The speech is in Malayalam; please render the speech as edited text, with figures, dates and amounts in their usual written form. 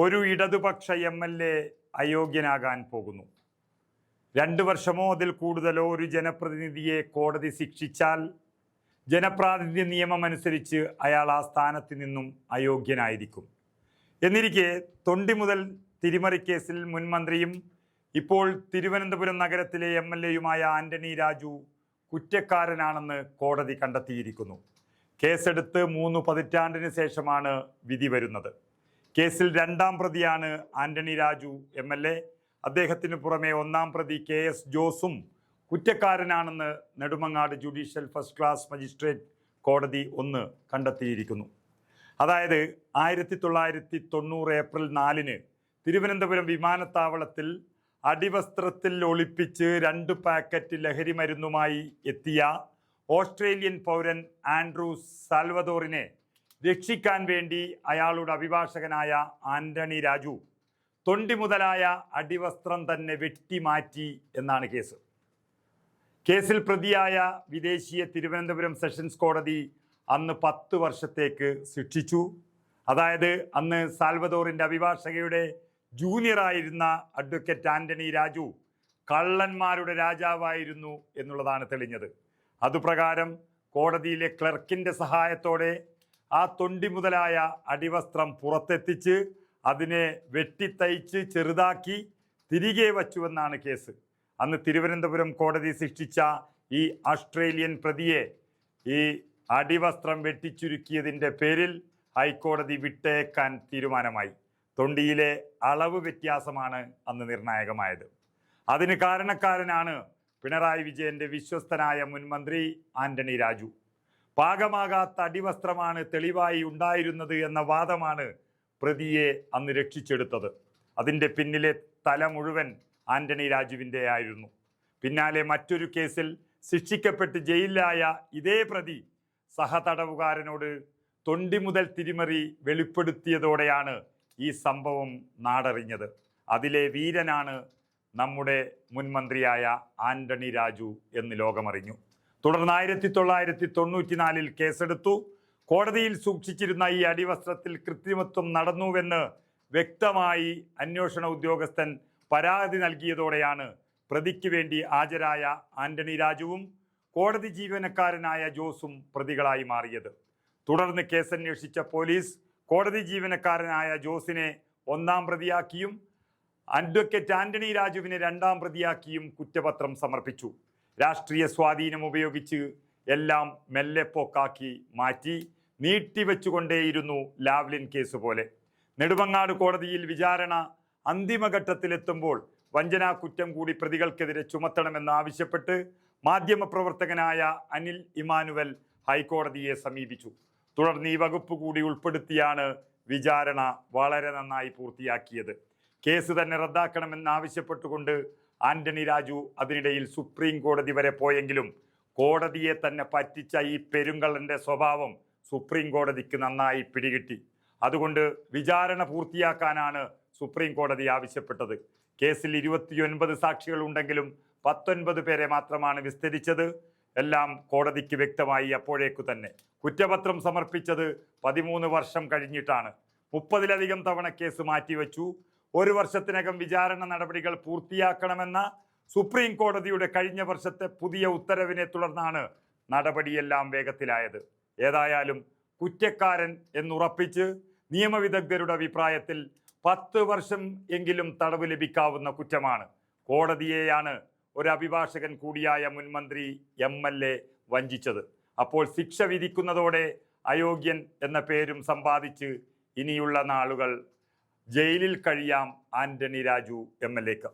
ഒരു ഇടതുപക്ഷ MLA അയോഗ്യനാകാൻ പോകുന്നു. 2 വർഷമോ അതിൽ കൂടുതലോ ഒരു ജനപ്രതിനിധിയെ കോടതി ശിക്ഷിച്ചാൽ ജനപ്രാതിനിധ്യ നിയമം അനുസരിച്ച് അയാൾ ആ സ്ഥാനത്ത് നിന്നും അയോഗ്യനായിരിക്കും. എന്നിരിക്കെ തൊണ്ടി മുതൽ തിരിമറി കേസിൽ മുൻ മന്ത്രിയും ഇപ്പോൾ തിരുവനന്തപുരം നഗരത്തിലെ MLAയുമായ ആന്റണി രാജു കുറ്റക്കാരനാണെന്ന് കോടതി കണ്ടെത്തിയിരിക്കുന്നു. കേസെടുത്ത് 3 പതിറ്റാണ്ടിന് ശേഷമാണ് വിധി വരുന്നത്. കേസിൽ 2ാം പ്രതിയാണ് ആന്റണി രാജു MLA. അദ്ദേഹത്തിന് പുറമെ 1ാം പ്രതി KS ജോസും കുറ്റക്കാരനാണെന്ന് Nedumangad judicial first class magistrate കോടതി 1 കണ്ടെത്തിയിരിക്കുന്നു. അതായത് 1990 ഏപ്രിൽ 4-ന് തിരുവനന്തപുരം വിമാനത്താവളത്തിൽ അടിവസ്ത്രത്തിൽ ഒളിപ്പിച്ച് 2 പാക്കറ്റ് ലഹരി മരുന്നുമായി എത്തിയ ഓസ്ട്രേലിയൻ പൗരൻ ആൻഡ്രൂ സാൽവദോറിനെ രക്ഷിക്കാൻ വേണ്ടി അയാളുടെ അഭിഭാഷകനായ ആന്റണി രാജു തൊണ്ടി മുതലായ അടിവസ്ത്രം തന്നെ വെട്ടിമാറ്റി എന്നാണ് കേസ്. കേസിൽ പ്രതിയായ വിദേശിയെ തിരുവനന്തപുരം സെഷൻസ് കോടതി അന്ന് 10 വർഷത്തേക്ക് ശിക്ഷിച്ചു. അതായത് അന്ന് സാൽവദോറിൻ്റെ അഭിഭാഷകയുടെ ജൂനിയറായിരുന്ന അഡ്വക്കേറ്റ് ആന്റണി രാജു കള്ളന്മാരുടെ രാജാവായിരുന്നു എന്നുള്ളതാണ് തെളിഞ്ഞത്. അതുപ്രകാരം കോടതിയിലെ ക്ലർക്കിൻ്റെ സഹായത്തോടെ ആ തൊണ്ടി മുതലായ അടിവസ്ത്രം പുറത്തെത്തിച്ച് അതിനെ വെട്ടിത്തയ്ച്ച് ചെറുതാക്കി തിരികെ വച്ചുവെന്നാണ് കേസ്. അന്ന് തിരുവനന്തപുരം കോടതി ശിക്ഷിച്ച ഈ ഓസ്ട്രേലിയൻ പ്രതിയെ ഈ അടിവസ്ത്രം വെട്ടിച്ചുരുക്കിയതിൻ്റെ പേരിൽ ഹൈക്കോടതി വിട്ടേക്കാൻ തീരുമാനമായി. തൊണ്ടിയിലെ അളവ് വ്യത്യാസമാണ് അന്ന് നിർണായകമായത്. അതിന് കാരണക്കാരനാണ് പിണറായി വിജയൻ്റെ വിശ്വസ്തനായ മുൻമന്ത്രി ആന്റണി രാജു. പാകമാകാത്ത അടിവസ്ത്രമാണ് തെളിവായി ഉണ്ടായിരുന്നത് എന്ന വാദമാണ് പ്രതിയെ അന്ന് രക്ഷിച്ചെടുത്തത്. അതിൻ്റെ പിന്നിലെ തല മുഴുവൻ ആന്റണി രാജുവിൻ്റെ ആയിരുന്നു. പിന്നാലെ മറ്റൊരു കേസിൽ ശിക്ഷിക്കപ്പെട്ട് ജയിലിലായ ഇതേ പ്രതി സഹതടവുകാരനോട് തൊണ്ടി മുതൽ തിരിമറി വെളിപ്പെടുത്തിയതോടെയാണ് ഈ സംഭവം നാടറിഞ്ഞത്. അതിലെ വീരനാണ് നമ്മുടെ മുൻമന്ത്രിയായ ആന്റണി രാജു എന്ന് ലോകമറിഞ്ഞു. തുടർന്ന് 1994 കേസെടുത്തു. കോടതിയിൽ സൂക്ഷിച്ചിരുന്ന ഈ അടിവസ്ത്രത്തിൽ കൃത്രിമത്വം നടന്നുവെന്ന് വ്യക്തമായി അന്വേഷണ ഉദ്യോഗസ്ഥൻ പരാതി നൽകിയതോടെയാണ് പ്രതിക്ക് വേണ്ടി ഹാജരായ ആന്റണി രാജുവും കോടതി ജീവനക്കാരനായ ജോസും പ്രതികളായി മാറിയത്. തുടർന്ന് കേസന്വേഷിച്ച പോലീസ് കോടതി ജീവനക്കാരനായ ജോസിനെ 1ാം പ്രതിയാക്കിയും അഡ്വക്കേറ്റ് ആന്റണി രാജുവിനെ 2ാം പ്രതിയാക്കിയും കുറ്റപത്രം സമർപ്പിച്ചു. രാഷ്ട്രീയ സ്വാധീനം ഉപയോഗിച്ച് എല്ലാം മെല്ലെപ്പോക്കാക്കി മാറ്റി നീട്ടിവെച്ചുകൊണ്ടേയിരുന്നു ലാവ്ലിൻ കേസ് പോലെ. നെടുമങ്ങാട് കോടതിയിൽ വിചാരണ അന്തിമഘട്ടത്തിലെത്തുമ്പോൾ വഞ്ചനാ കുറ്റം കൂടി പ്രതികൾക്കെതിരെ ചുമത്തണമെന്ന് ആവശ്യപ്പെട്ട് മാധ്യമപ്രവർത്തകനായ അനിൽ ഇമാനുവൽ ഹൈക്കോടതിയെ സമീപിച്ചു. തുടർന്ന് ഈ വകുപ്പ് കൂടി ഉൾപ്പെടുത്തിയാണ് വിചാരണ വളരെ നന്നായി പൂർത്തിയാക്കിയത്. കേസ് തന്നെ റദ്ദാക്കണമെന്നാവശ്യപ്പെട്ടുകൊണ്ട് ആന്റണി രാജു അതിനിടയിൽ സുപ്രീം കോടതി വരെ പോയെങ്കിലും കോടതിയെ തന്നെ പറ്റിച്ച ഈ പെരുങ്കള്ളന്റെ സ്വഭാവം സുപ്രീം കോടതിക്ക് നന്നായി പിടികിട്ടി. അതുകൊണ്ട് വിചാരണ പൂർത്തിയാക്കാനാണ് സുപ്രീം കോടതി ആവശ്യപ്പെട്ടത്. കേസിൽ 29 സാക്ഷികൾ ഉണ്ടെങ്കിലും 19 പേരെ മാത്രമാണ് വിസ്തരിച്ചത്. എല്ലാം കോടതിക്ക് വ്യക്തമായി അപ്പോഴേക്കു തന്നെ. കുറ്റപത്രം സമർപ്പിച്ചത് 13 വർഷം കഴിഞ്ഞിട്ടാണ്. 30-ലധികം തവണ കേസ് മാറ്റിവെച്ചു. 1 വർഷത്തിനകം വിചാരണ നടപടികൾ പൂർത്തിയാക്കണമെന്ന സുപ്രീം കോടതിയുടെ കഴിഞ്ഞ വർഷത്തെ പുതിയ ഉത്തരവിനെ തുടർന്നാണ് നടപടിയെല്ലാം വേഗത്തിലായത്. ഏതായാലും കുറ്റക്കാരൻ എന്നുറപ്പിച്ച് നിയമവിദഗ്ധരുടെ അഭിപ്രായത്തിൽ 10 വർഷം എങ്കിലും തടവ് ലഭിക്കാവുന്ന കുറ്റമാണ്. കോടതിയെയാണ് ഒരു അഭിഭാഷകൻ കൂടിയായ മുൻമന്ത്രി MLA വഞ്ചിച്ചത്. അപ്പോൾ ശിക്ഷ വിധിക്കുന്നതോടെ അയോഗ്യൻ എന്ന പേരും സമ്പാദിച്ച് ഇനിയുള്ള നാളുകൾ ജയിലിൽ കഴിയാം ആന്റണി രാജു MLAക്ക്.